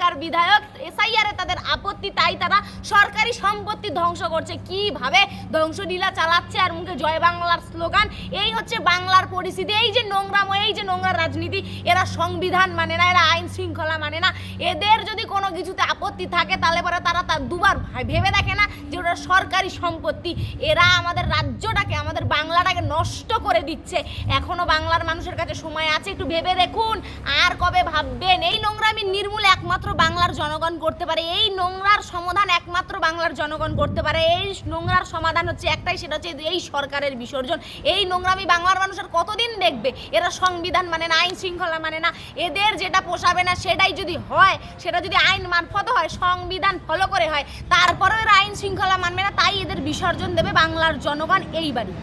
এলাকার বিধায়ক এসআইআর তাদের আপত্তি, তাই তারা সরকারি সম্পত্তি ধ্বংস করছে। কিভাবে ধ্বংসলীলা চালাচ্ছে আর মুখে জয় বাংলার স্লোগান। এই হচ্ছে বাংলার পরিস্থিতি। এই যে নোংরাম, এই যে নোংরা রাজনীতি, এরা সংবিধান মানে না, এরা আইন শৃঙ্খলা মানে না। এদের যদি কোনো কিছুতে আপত্তি থাকে তাহলে পরে তারা দুবার ভেবে দেখে না যে ওরা সরকারি সম্পত্তি। এরা আমাদের রাজ্যটাকে, আমাদের বাংলাটাকে নষ্ট করে দিচ্ছে। এখনো বাংলার মানুষের কাছে সময় আছে, একটু ভেবে দেখুন আর কবে ভাববেন। এই নোংরামি নির্মূল একমাত্র বাংলার জনগণ করতে পারে। এই নোংরার সমাধান একমাত্র বাংলার জনগণ করতে পারে। এই নোংরার সমাধান হচ্ছে একটাই, সেটা হচ্ছে এই সরকারের বিসর্জন। এই নোংরামি বাংলার মানুষের কতদিন দেখবে? এরা সংবিধান মানে না, আইন শৃঙ্খলা মানে না। এদের যেটা পোষাবে না সেটাই যদি হয়, সেটা যদি আইন মারফত হয়, সংবিধান ফলো করে হয়, তারপরেও এরা আইন শৃঙ্খলা মানবে না, তাই এদের বিসর্জন দেবে বাংলার জনগণ এইবারই।